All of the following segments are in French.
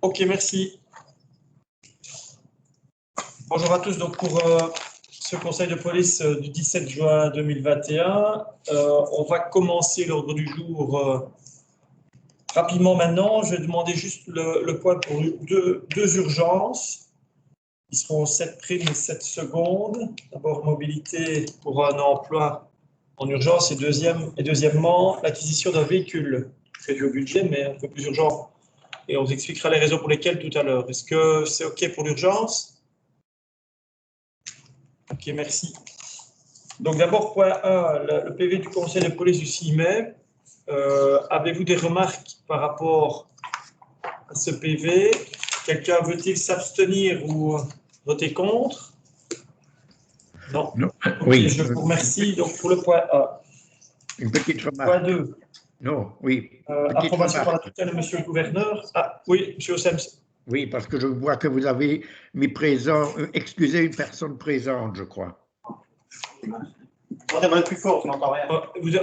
Ok, merci. Bonjour à tous. Donc pour ce conseil de police du 17 juin 2021, on va commencer l'ordre du jour rapidement maintenant. Je vais demander juste le point pour deux urgences. Ils seront 7 primes et 7 secondes. D'abord, mobilité pour un emploi en urgence et deuxièmement, l'acquisition d'un véhicule prévu au budget, mais un peu plus urgent. Et on vous expliquera les raisons pour lesquelles tout à l'heure. Est-ce que c'est OK pour l'urgence? OK, merci. Donc d'abord, point 1, le PV du conseil de police du 6 mai. Avez-vous des remarques par rapport à ce PV? Quelqu'un veut-il s'abstenir ou voter contre? Non. Non. Okay, Oui. je vous remercie. Donc pour le point 1. Une petite remarque. Point 2. Non, oui. Approbation par la tutelle de monsieur le gouverneur. Ah, oui, monsieur Ossems. Oui, parce que je vois que vous avez mis présent, excusez une personne présente, je crois. On est plus fort, on n'entend rien.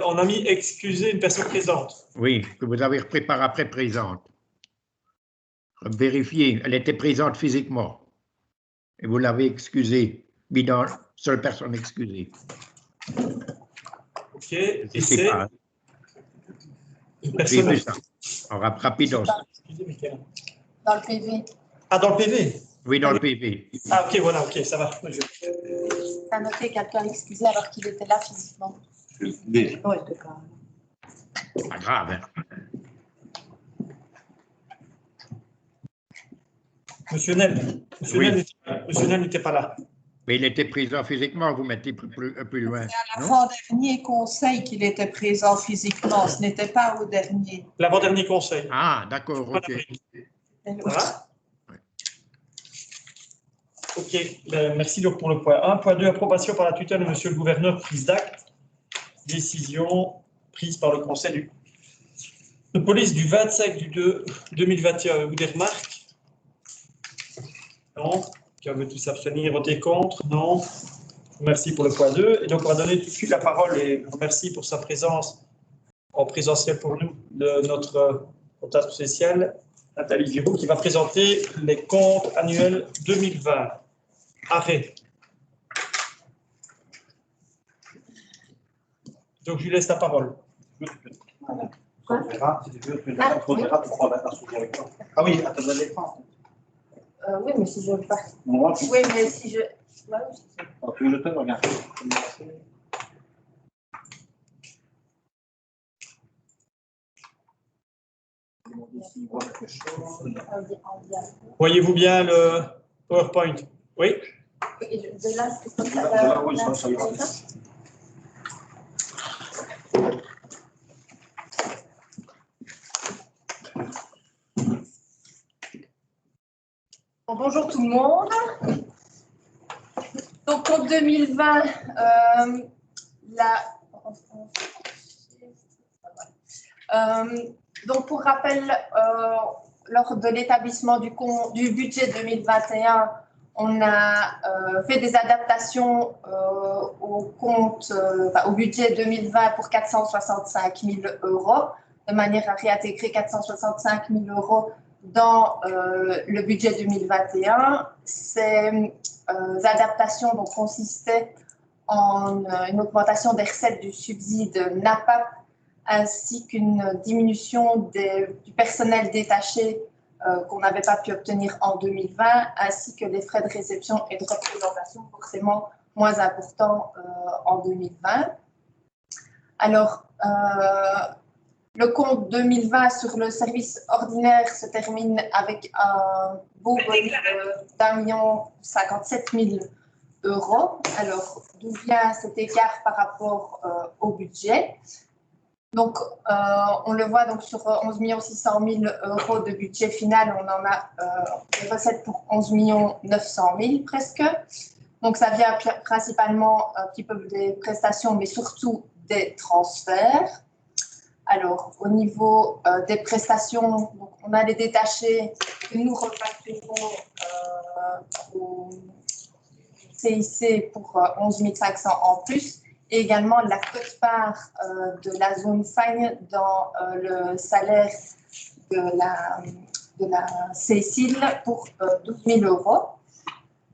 On a mis excusez une personne présente. Oui, que vous avez repris par après présente. Vérifiez, elle était présente physiquement. Et vous l'avez excusée, mis dans seule personne excusée. OK, et c'est une J'ai personne... vu ça, en rapidos. Dans le PV. Ah, dans le PV? Oui, dans le PV. Ah, OK, voilà, OK, ça va. T'as noté quelqu'un excusé alors qu'il était là physiquement. Oui, d'accord. Pas grave, hein. Monsieur Nel. Monsieur Nel n'était pas là. Mais il était présent physiquement, vous mettez plus loin. C'est à l'avant-dernier conseil qu'il était présent physiquement, ce n'était pas au dernier. L'avant-dernier conseil. Ah, d'accord, ok. Voilà. OK, merci donc pour le point 1. Point 2, approbation par la tutelle de monsieur le gouverneur, prise d'acte. Décision prise par le conseil de police du 25 du 2 2021. Vous des remarques? Non. Qui veut tous s'abstenir, voter contre? Non. Merci pour le point 2. Et donc, on va donner tout de suite la parole et merci pour sa présence en présentiel pour nous de notre comptable spécial, Nathalie Giraud, qui va présenter les comptes annuels 2020. Arrêt. Donc, je lui laisse la parole. On verra, si tu veux, on verra pour prendre un souvenir avec toi. Ah oui, à ta l'écran. Oui, mais si je veux pas. Moi, Oui, mais si je. Ouais, tu veux le temps, regarde. Voyez-vous bien le PowerPoint? Oui? De là, c'est comme ça. Oui, ça ira. Bon, bonjour tout le monde. Donc pour 2020, donc pour rappel, lors de l'établissement du budget 2021, on a fait des adaptations au budget 2020 pour 465 000 €, de manière à réintégrer 465 000 € dans le budget 2021. Ces adaptations donc, consistaient en une augmentation des recettes du subside NAPAP ainsi qu'une diminution du personnel détaché qu'on n'avait pas pu obtenir en 2020, ainsi que des frais de réception et de représentation forcément moins importants en 2020. Alors, le compte 2020 sur le service ordinaire se termine avec un beau bonus d'1,57 million €. Alors, d'où vient cet écart par rapport au budget? Donc, on le voit donc sur 11 600 000 € de budget final, on en a des recettes pour 11 900 000 presque. Donc, ça vient principalement un petit peu des prestations, mais surtout des transferts. Alors, au niveau des prestations, donc, on a les détachés que nous refacturons au CIC pour 11 500 en plus, et également la quote-part de la zone FAGNE dans le salaire la Cécile pour 12 000 euros.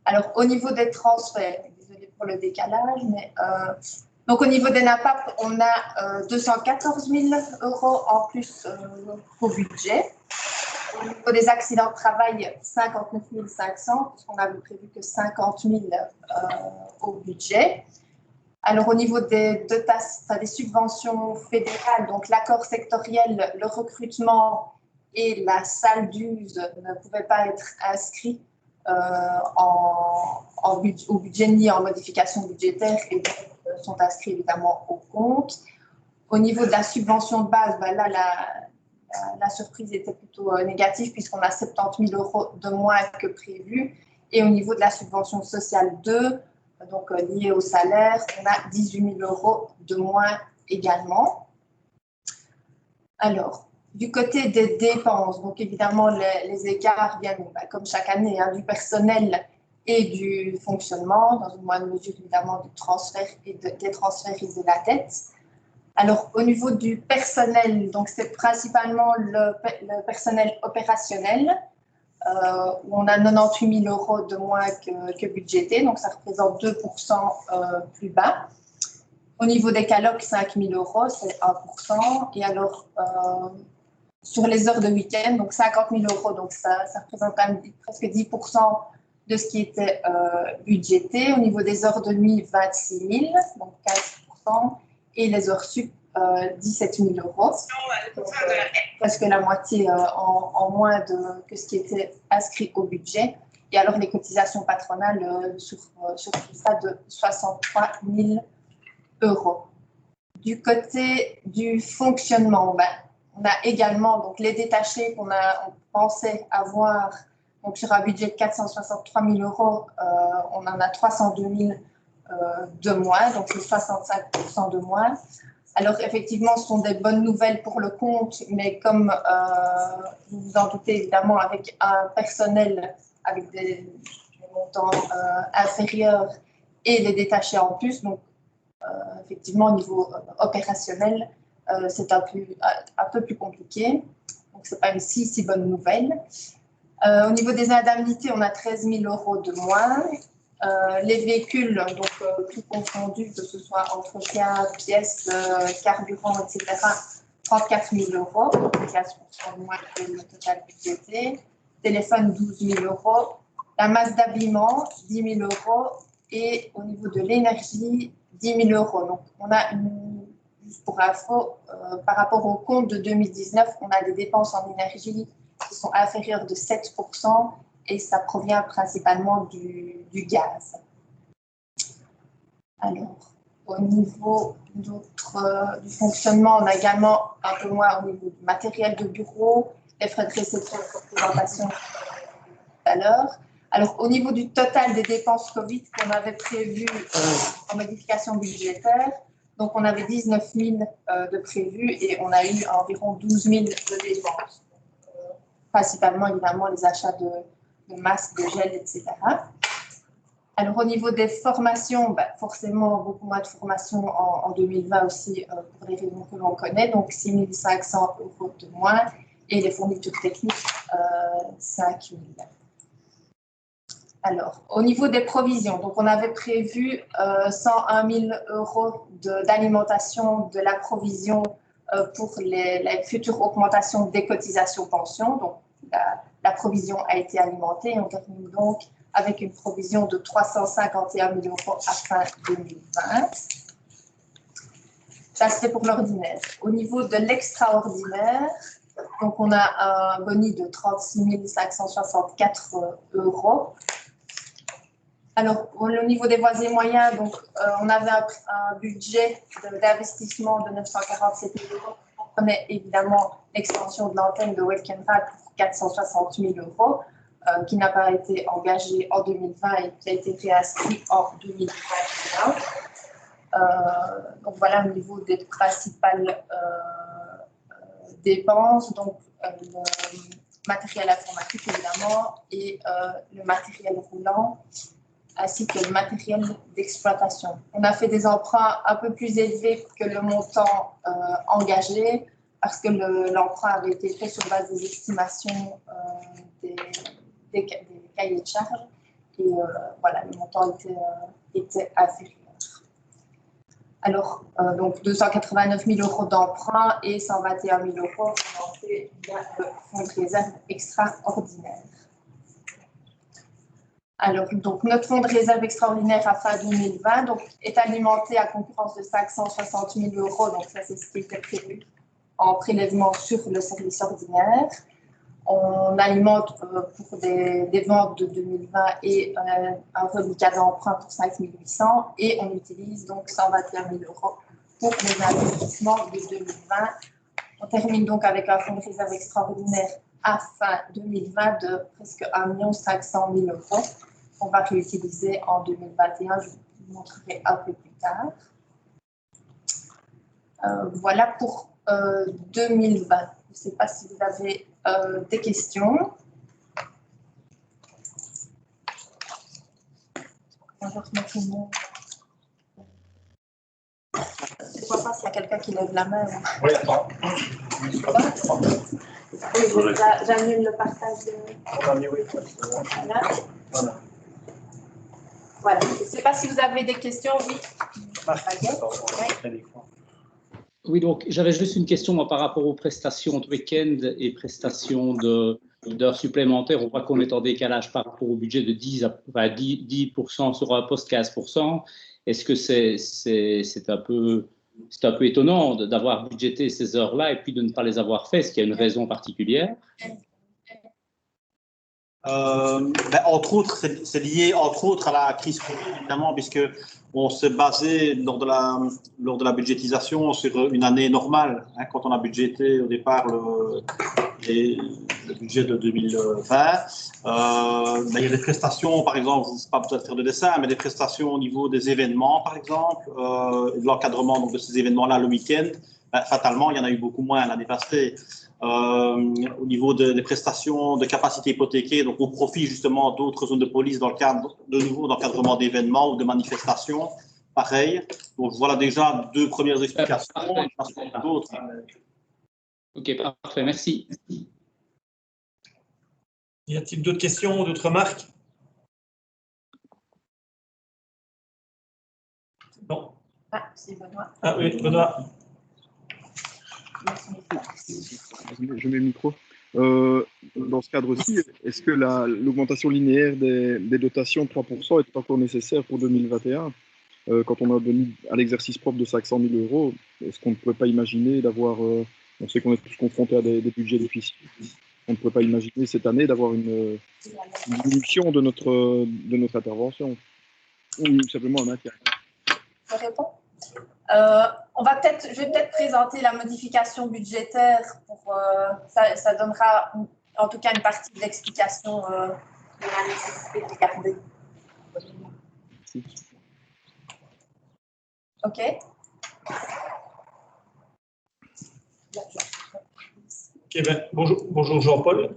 Alors, au niveau des transferts, désolée pour le décalage, mais donc au niveau des NAPAP, on a 214 000 euros en plus au budget. Au niveau des accidents de travail, 59 500, puisqu'on avait prévu que 50 000 au budget. Alors, au niveau des subventions fédérales, donc l'accord sectoriel, le recrutement et la salle d'use ne pouvaient pas être inscrits au budget ni en modification budgétaire et sont inscrits évidemment au compte. Au niveau de la subvention de base, ben là, la surprise était plutôt négative puisqu'on a 70 000 euros de moins que prévu. Et au niveau de la subvention sociale 2, donc liée au salaire, on a 18 000 euros de moins également. Alors, du côté des dépenses, donc évidemment les écarts viennent, comme chaque année, hein, du personnel et du fonctionnement, dans une moindre mesure évidemment du transfert et des transferts et de la dette. Alors, au niveau du personnel, donc c'est principalement le personnel opérationnel, où on a 98 000 euros de moins que budgété, donc ça représente 2% plus bas. Au niveau des calocs, 5 000 euros, c'est 1%. Et alors, sur les heures de week-end, donc 50 000 euros, donc ça représente quand même presque 10% de ce qui était budgété. Au niveau des heures de nuit, 26 000, donc 15%. Et les heures sup, 17 000 euros. Donc, presque la moitié en moins que ce qui était inscrit au budget. Et alors, les cotisations patronales sur tout ça de 63 000 euros. Du côté du fonctionnement, on a également donc, les détachés on pensait avoir donc, sur un budget de 463 000 euros, on en a 302 000 de moins, donc c'est 65% de moins. Alors effectivement, ce sont des bonnes nouvelles pour le compte, mais comme vous vous en doutez évidemment, avec un personnel avec des montants inférieurs et les détachés en plus, donc effectivement au niveau opérationnel, c'est un peu plus compliqué. Donc ce n'est pas une si bonne nouvelle. Au niveau des indemnités, on a 13 000 euros de moins. Les véhicules, donc tout confondu, que ce soit entretien, pièces, carburant, etc., 34 000 euros, 15% de moins que le total budgété. Téléphone, 12 000 euros. La masse d'habillement, 10 000 euros. Et au niveau de l'énergie, 10 000 euros. Donc, on a, juste pour info, par rapport au compte de 2019, on a des dépenses en énergie qui sont inférieures de 7%. Et ça provient principalement du gaz. Alors, au niveau du fonctionnement, on a également un peu moins au niveau du matériel de bureau, les frais de réception et de représentation tout à l'heure. Alors, au niveau du total des dépenses Covid qu'on avait prévues en modification budgétaire, donc on avait 19 000 de prévus et on a eu environ 12 000 de dépenses. Principalement, évidemment, les achats de masques, de gel, etc. Alors, au niveau des formations, forcément, beaucoup moins de formations en 2020 aussi, pour les raisons que l'on connaît, donc 6 500 euros de moins, et les fournitures techniques, 5 000. Alors, au niveau des provisions, donc on avait prévu 101 000 euros d'alimentation de la provision pour les futures augmentations des cotisations pensions, donc la provision a été alimentée et on termine donc avec une provision de 351 000 euros à fin 2020. Ça, c'était pour l'ordinaire. Au niveau de l'extraordinaire, donc on a un boni de 36 564 euros. Alors, au niveau des voies et moyens, donc, on avait un budget d'investissement de 947 000 euros. On prenait évidemment l'extension de l'antenne de Welkenrad pour 460 000 euros, qui n'a pas été engagée en 2020 et qui a été réinscrit en 2021. Donc, voilà au niveau des principales dépenses. Donc, le matériel informatique, évidemment, et le matériel roulant, ainsi que le matériel d'exploitation. On a fait des emprunts un peu plus élevés que le montant engagé, parce que l'emprunt avait été fait sur base des estimations des cahiers de charges. Et voilà, le montant était inférieur. Alors, donc 289 000 € d'emprunt et 121 000 € financés via le fonds de réserve extraordinaire. Alors, donc, notre fonds de réserve extraordinaire à fin 2020 donc, est alimenté à concurrence de 560 000 €. Donc, ça, c'est ce qui était prévu en prélèvement sur le service ordinaire. On alimente pour des ventes de 2020 et un reliquat d'emprunt pour 5 800 et on utilise donc 121 000 € pour les investissements de 2020. On termine donc avec un fonds de réserve extraordinaire à fin 2020 de presque 1 500 000 €. On va réutiliser en 2021, je vous montrerai un peu plus tard. Voilà pour 2020. Je ne sais pas si vous avez des questions. Bonjour tout le monde. Je ne vois pas s'il y a quelqu'un qui lève la main. Oui, attends. Oui, j'annule le partage de... Voilà. Voilà. Je ne sais pas si vous avez des questions, oui. Oui, donc j'avais juste une question moi, par rapport aux prestations de week-end et prestations d'heures supplémentaires. On voit qu'on est en décalage par rapport au budget de 10% sur un poste 15%. Est-ce que c'est un peu étonnant d'avoir budgété ces heures-là et puis de ne pas les avoir fait? Est-ce qu'il y a une raison particulière? Entre autres, c'est lié entre autres à la crise Covid, évidemment, puisque on s'est basé lors de la budgétisation sur une année normale. Hein, quand on a budgété au départ le budget de 2020, il y a des prestations, par exemple, je ne sais pas peut-être faire de dessin, mais des prestations au niveau des événements, par exemple, de l'encadrement de ces événements-là le week-end. Fatalement, il y en a eu beaucoup moins l'année passée. Au niveau des prestations de capacité hypothéquée, donc au profit justement d'autres zones de police dans le cadre de nouveau d'encadrement d'événements ou de manifestations, pareil. Donc voilà déjà deux premières explications. D'autres. Ok, parfait, merci. Y a-t-il d'autres questions ou d'autres remarques? Non. Ah, c'est Benoît. Ah oui, Benoît. Je mets le micro. Dans ce cadre-ci, est-ce que l'augmentation linéaire des dotations de 3% est encore nécessaire pour 2021 quand on a venu à l'exercice propre de 500 000 €? Est-ce qu'on ne pourrait pas imaginer d'avoir, on sait qu'on est tous confrontés à des budgets difficiles, on ne pourrait pas imaginer cette année d'avoir une diminution de notre intervention ou simplement un maintien? Je réponds. Je vais peut-être présenter la modification budgétaire pour ça donnera en tout cas une partie de l'explication de la nécessité de garder. OK. Bonjour Jean-Paul.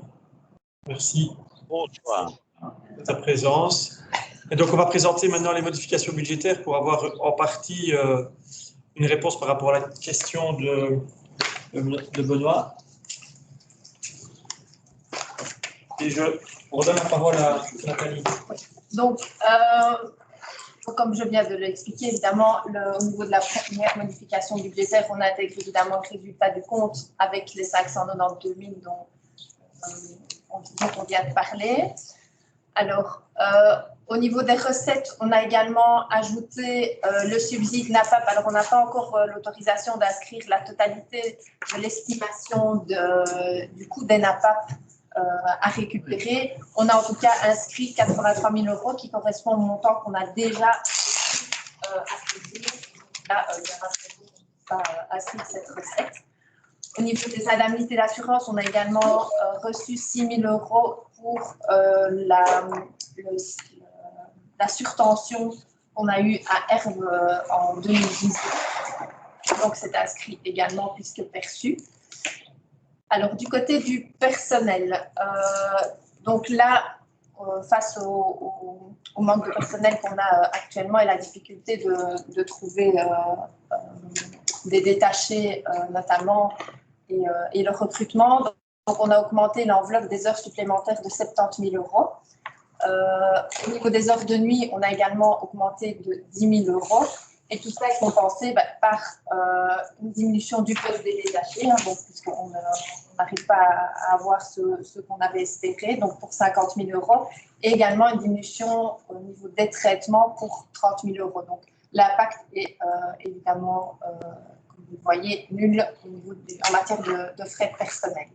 Merci de ta présence. Et donc, on va présenter maintenant les modifications budgétaires pour avoir en partie une réponse par rapport à la question de Benoît. Et je redonne la parole à Nathalie. Donc, comme je viens de l'expliquer, évidemment, au niveau de la première modification budgétaire, on intègre évidemment le résultat du compte avec les 592 000 dont on vient de parler. Alors, au niveau des recettes, on a également ajouté le subside NAPAP. Alors, on n'a pas encore l'autorisation d'inscrire la totalité de l'estimation du coût des NAPAP à récupérer. On a en tout cas inscrit 83 000 € qui correspond au montant qu'on a déjà associé. Là, il y aura inscrit cette recette. Au niveau des indemnités d'assurance, on a également reçu 6 000 € pour la surtension qu'on a eue à Herve en 2018. Donc, c'est inscrit également puisque perçu. Alors, du côté du personnel, donc là, face au manque de personnel qu'on a actuellement et la difficulté de trouver des détachés, notamment, et le recrutement. Donc, on a augmenté l'enveloppe des heures supplémentaires de 70 000 €. Au niveau des heures de nuit, on a également augmenté de 10 000 €. Et tout ça est compensé par une diminution du poste des détachés, puisqu'on n'arrive pas à avoir ce qu'on avait espéré, donc pour 50 000 €, et également une diminution au niveau des traitements pour 30 000 €. Donc l'impact est évidemment, comme vous le voyez, nul en matière de frais personnels.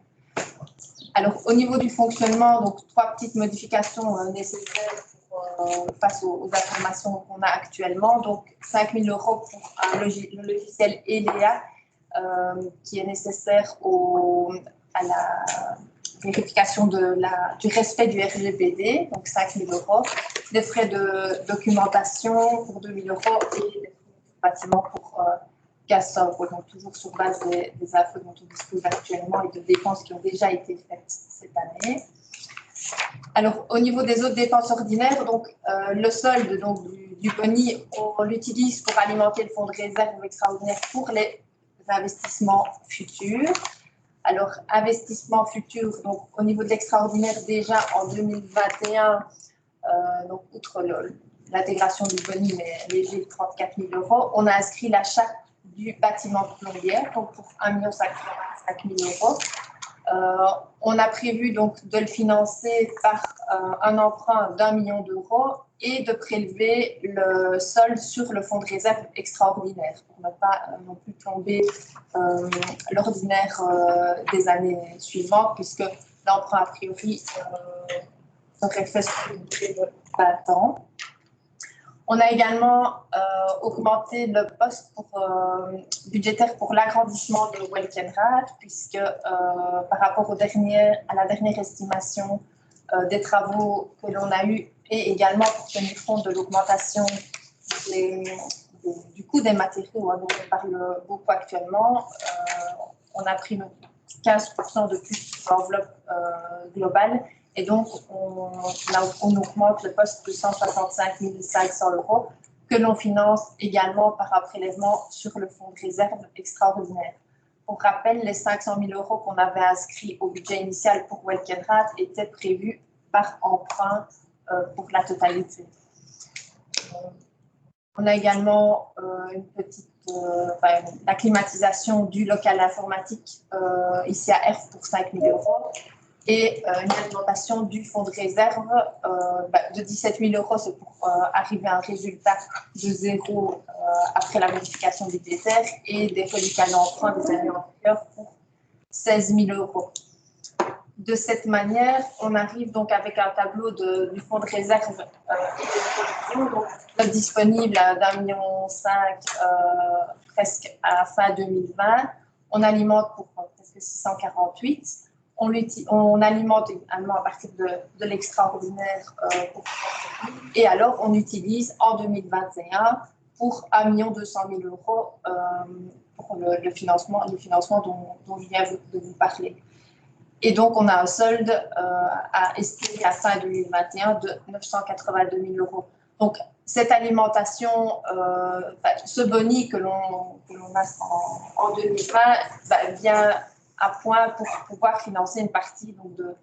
Alors au niveau du fonctionnement, donc 3 petites modifications nécessaires face aux informations qu'on a actuellement. Donc, 5 000 € pour le logiciel ELEA qui est nécessaire à la vérification du respect du RGPD, donc 5 000 €. Des frais de documentation pour 2 000 € et des frais de bâtiment pour 15 €. Donc, toujours sur base des infos dont on dispose actuellement et de dépenses qui ont déjà été faites cette année. Alors, au niveau des autres dépenses ordinaires, donc, le solde donc, du boni, on l'utilise pour alimenter le fonds de réserve extraordinaire pour les investissements futurs. Alors, investissement futur, donc, au niveau de l'extraordinaire, déjà en 2021, donc, outre l'intégration du boni, mais léger de 34 000 €, on a inscrit l'achat du bâtiment plombière, donc pour 1 505 000 €. On a prévu donc de le financer par un emprunt d'1 million d'euros et de prélever le solde sur le fonds de réserve extraordinaire pour ne pas non plus plomber l'ordinaire des années suivantes, puisque l'emprunt a priori serait fait sur une durée de 20 ans. On a également augmenté le poste budgétaire pour l'agrandissement de Welkenraad, puisque par rapport à la dernière estimation des travaux que l'on a eus et également pour tenir compte de l'augmentation du coût des matériaux, dont on parle beaucoup actuellement, on a pris 15% de plus sur l'enveloppe globale. Et donc, on augmente le poste de 165 500 € que l'on finance également par un prélèvement sur le fonds de réserve extraordinaire. Pour rappel, les 500 000 € qu'on avait inscrits au budget initial pour Welkenraad étaient prévus par emprunt pour la totalité. On a également une petite la climatisation du local informatique ici à Erf pour 5 000 € et une alimentation du fonds de réserve de 17 000 €, c'est pour arriver à un résultat de 0 après la modification budgétaire, et des reliquats d'emprunt des années antérieures pour 16 000 €. De cette manière, on arrive donc avec un tableau du fonds de réserve disponible d'1,5 million presque à la fin 2020. On alimente pour presque 648. On alimente également à partir de l'extraordinaire et alors on utilise en 2021 pour 1 200 000 € pour le financement dont je viens de vous parler. Et donc, on a un solde à estimer à fin 2021 de 982 000 €. Donc, cette alimentation, ce boni que l'on a en 2020 vient à point pour pouvoir financer une partie donc, de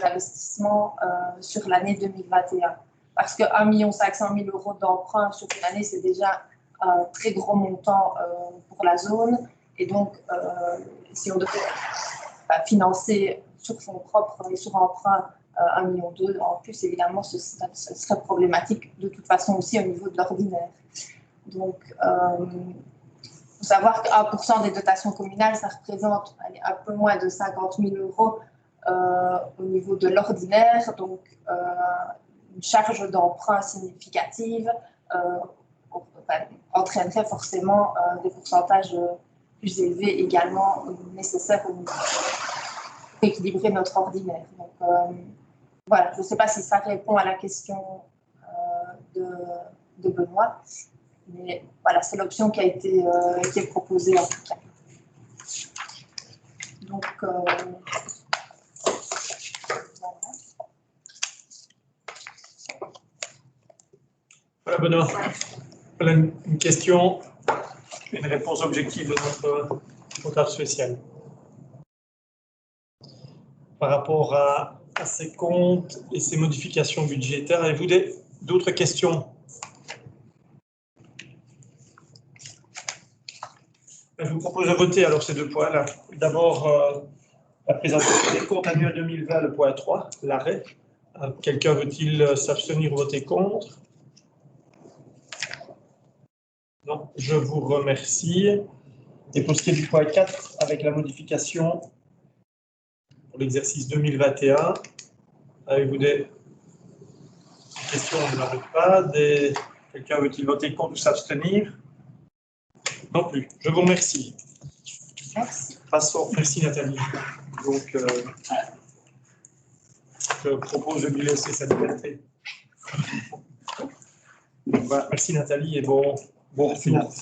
l'investissement sur l'année 2021. Parce que 1 500 000 € d'emprunt sur une année, c'est déjà un très gros montant pour la zone. Et donc, si on devait financer sur fonds propres et sur emprunt 1,2 million, en plus, évidemment, ce serait problématique de toute façon aussi au niveau de l'ordinaire. Donc, il faut savoir que 1% des dotations communales, ça représente un peu moins de 50 000 € au niveau de l'ordinaire, donc une charge d'emprunt significative entraînerait forcément des pourcentages plus élevés également nécessaires pour équilibrer notre ordinaire. Donc, voilà, je ne sais pas si ça répond à la question de Benoît, mais voilà, c'est l'option qui est proposée en tout cas. Donc, voilà Benoît. Voilà une question, une réponse objective de notre comptable spécial. par rapport à ces comptes et ces modifications budgétaires. Avez-vous d'autres questions? Je vous propose de voter alors ces deux points-là. D'abord, la présentation des comptes annuels 2020, le point 3, l'arrêt. Quelqu'un veut-il s'abstenir ou voter contre? Non, je vous remercie. Et pour ce qui est du point 4, avec la modification pour l'exercice 2021, avez-vous des questions? On n'en a pas. Quelqu'un veut-il voter contre ou s'abstenir? Non plus. Je vous remercie. Merci. Passons. Merci Nathalie. Donc, je propose de lui laisser sa liberté. Voilà. Merci Nathalie et bon retour.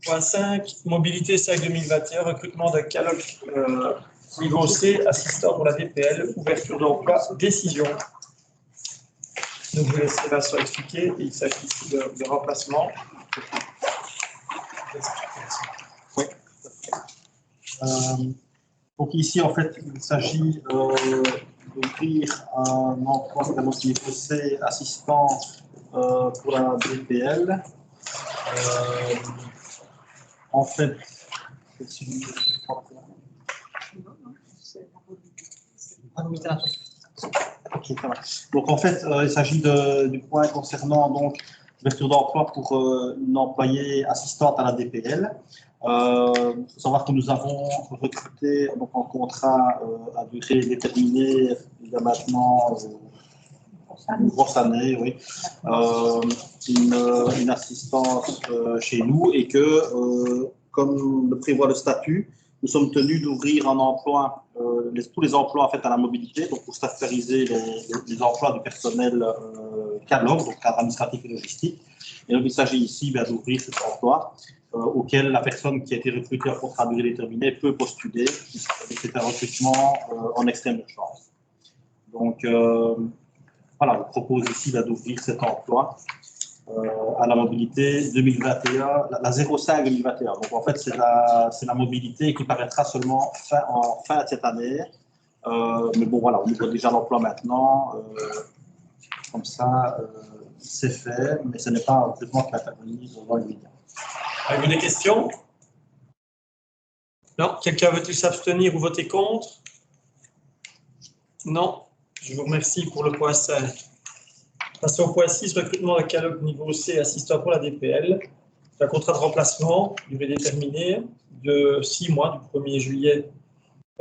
Point 5, mobilité SAC 2021, recrutement d'un caloc niveau C, assistant pour la DPL, ouverture d'emploi, décision. Donc, je vais laisser Vincent expliquer. Il s'agit ici de remplacement. Oui. Donc ici, en fait, il s'agit d'ouvrir un emploi niveau C, assistant pour la DPL. En fait, donc en fait, il s'agit du point concernant donc l'ouverture d'emploi pour une employée assistante à la DPL. Il faut savoir que nous avons recruté donc, en contrat à durée déterminée il y a maintenant une grosse année, oui, une assistante chez nous et que, comme le prévoit le statut, nous sommes tenus d'ouvrir un emploi, tous les emplois en fait, à la mobilité, donc pour stafferiser les emplois du personnel cadre, donc cadre administratif et logistique. Et donc il s'agit ici d'ouvrir cet emploi auquel la personne qui a été recrutée en contrat à durée déterminée peut postuler. C'est un recrutement en extrême urgence. Donc voilà, on propose ici d'ouvrir cet emploi à la mobilité 2021, la 05 2021. Donc en fait, c'est la mobilité qui paraîtra seulement en fin de cette année. Mais bon, voilà, on ouvre déjà l'emploi maintenant. Comme ça, c'est fait, mais ce n'est pas un recrutement qui va intervenir dans l'immédiat. Avez-vous des questions? Non? Quelqu'un veut-il s'abstenir ou voter contre? Non? Je vous remercie pour le point 5. Passons au point 6, recrutement d'un caloc niveau C, assistant pour la DPL. C'est un contrat de remplacement, durée déterminée, de 6 mois, du 1er juillet,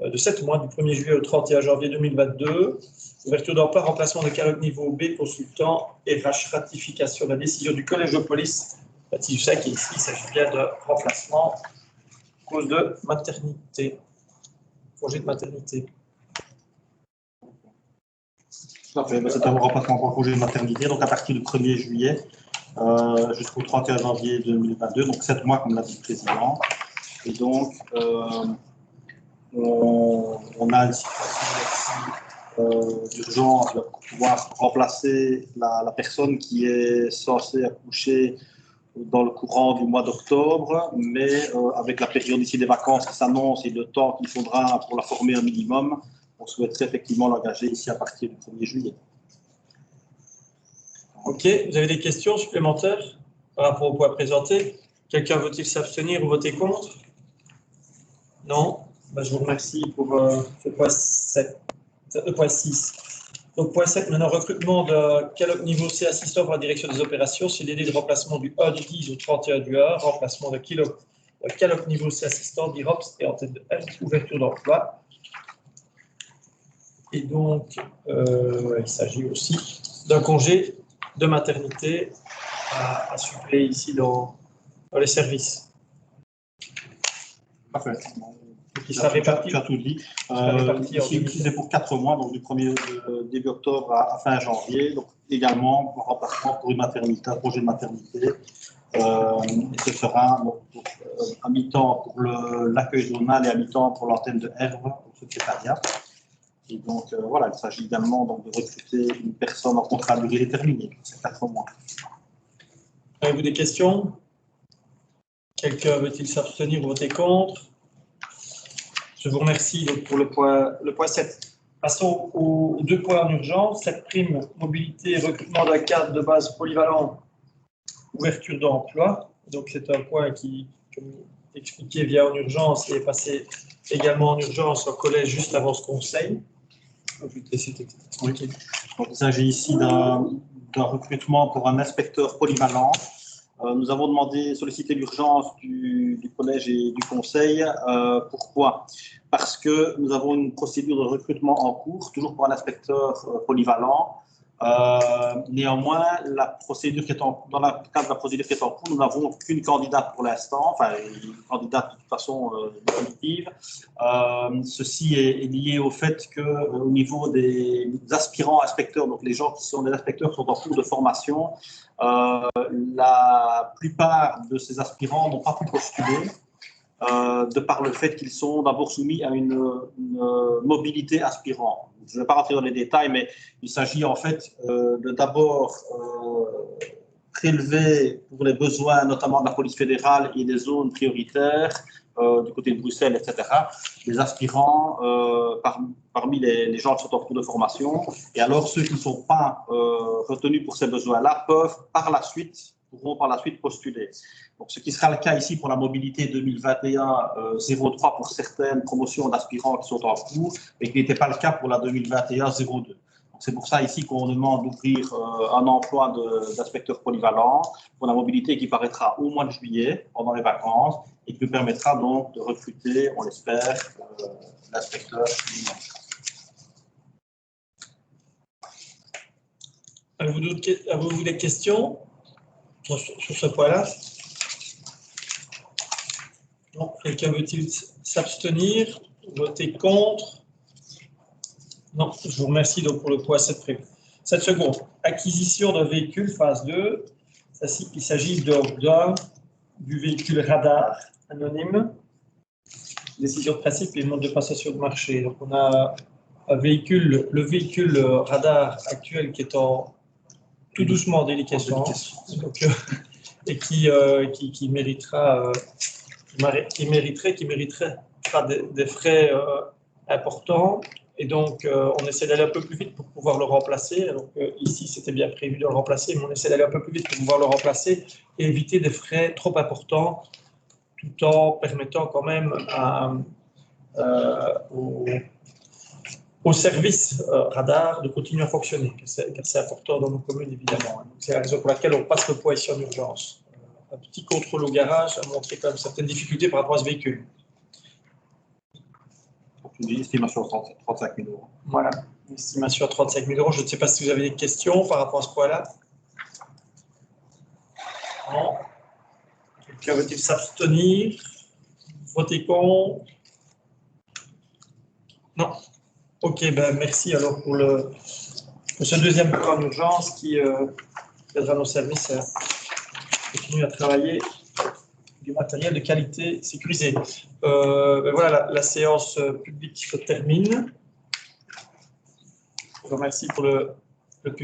de 7 mois, du 1er juillet au 31 janvier 2022. Ouverture d'emploi, remplacement de caloc niveau B, consultant, RH, ratification de la décision du collège de police. Baptiste Jussac, et ici, il s'agit bien de remplacement à cause de maternité, congé de maternité. C'est un remplacement pour congé de maternité, donc à partir du 1er juillet jusqu'au 31 janvier 2022, donc 7 mois comme l'a dit le président. Et donc, on a une situation d'urgence pour pouvoir remplacer la personne qui est censée accoucher dans le courant du mois d'octobre, mais avec la période ici des vacances qui s'annonce et le temps qu'il faudra pour la former un minimum, on souhaiterait effectivement l'engager ici à partir du 1er juillet. Ok, vous avez des questions supplémentaires par rapport au point présenté? Quelqu'un veut-il s'abstenir ou voter contre? Non? Ben, je vous remercie pour ce point 7, le point 6. Donc, point 7, maintenant, recrutement de caloc niveau C, assistant pour la direction des opérations, CDD de remplacement du 1 du 10 au 31 du 1, remplacement de caloc niveau C, assistant d'IROPS et en tête de L, ouverture d'emploi. Et donc, il s'agit aussi d'un congé de maternité à suppléer ici dans les services. Parfait. Qui sera réparti. Tu as tout dit. Ici, c'est pour 4 mois, donc du 1er début octobre à fin janvier. Donc également, remplacement pour une maternité, un projet de maternité. Et ce sera à mi-temps pour l'accueil zonal et à mi-temps pour l'antenne de Herve, au secrétariat. Et donc, voilà, il s'agit également donc, de recruter une personne en contrat à durée déterminée, c'est 4 mois. Avez-vous des questions? Quelqu'un veut-il s'abstenir ou voter contre? Je vous remercie donc, pour le point 7. Passons aux 2 points en urgence. Cette prime mobilité, recrutement d'un cadre de base polyvalent, ouverture d'emploi. Donc, c'est un point qui, comme expliqué, vient en urgence et est passé également en urgence au collège juste avant ce conseil. Oui. Donc, il s'agit ici d'un recrutement pour un inspecteur polyvalent. Nous avons sollicité l'urgence du collège et du conseil. Pourquoi? Parce que nous avons une procédure de recrutement en cours, toujours pour un inspecteur polyvalent. Néanmoins, dans le cadre de la procédure qui est en cours, nous n'avons qu'une candidate pour l'instant, enfin une candidate de toute façon définitive. Ceci est lié au fait qu'au niveau des aspirants inspecteurs, donc les gens qui sont des inspecteurs qui sont en cours de formation, la plupart de ces aspirants n'ont pas pu postuler. De par le fait qu'ils sont d'abord soumis à une mobilité aspirant. Je ne vais pas rentrer dans les détails, mais il s'agit en fait de d'abord prélever pour les besoins notamment de la police fédérale et des zones prioritaires du côté de Bruxelles, etc., les aspirants parmi les gens qui sont en cours de formation. Et alors ceux qui ne sont pas retenus pour ces besoins-là pourront par la suite postuler. Donc, ce qui sera le cas ici pour la mobilité 2021-03 pour certaines promotions d'aspirants qui sont en cours, mais qui n'était pas le cas pour la 2021-02. C'est pour ça ici qu'on demande d'ouvrir un emploi d'inspecteur polyvalent pour la mobilité qui paraîtra au mois de juillet, pendant les vacances, et qui nous permettra donc de recruter, on l'espère, l'inspecteur. Avez-vous des questions sur ce point-là? Non. Quelqu'un veut-il s'abstenir? Voter contre? Non. Je vous remercie donc pour le point 7 prévu. 7 secondes. Acquisition d'un véhicule, phase 2. Il s'agit du véhicule radar anonyme. Décision de principe et mode de passation de marché. Donc, on a le véhicule radar actuel qui est tout doucement en déliquescence. Et qui mériterait des frais importants. Et donc, on essaie d'aller un peu plus vite pour pouvoir le remplacer. Donc, ici, c'était bien prévu de le remplacer, mais on essaie d'aller un peu plus vite pour pouvoir le remplacer et éviter des frais trop importants, tout en permettant quand même au service radar de continuer à fonctionner, car c'est important dans nos communes, évidemment. C'est la raison pour laquelle on passe le point ici en urgence. Un petit contrôle au garage a montré quand même certaines difficultés par rapport à ce véhicule. Une estimation de 35 000 euros. Voilà, une estimation à 35 000 euros. Je ne sais pas si vous avez des questions par rapport à ce point-là. Non. Quelqu'un veut-il s'abstenir? Voter contre? Non. Ok, ben merci alors pour ce deuxième point en urgence qui aidera nos services à continuer à travailler du matériel de qualité sécurisé. Ben voilà, la séance publique se termine. Je vous remercie pour le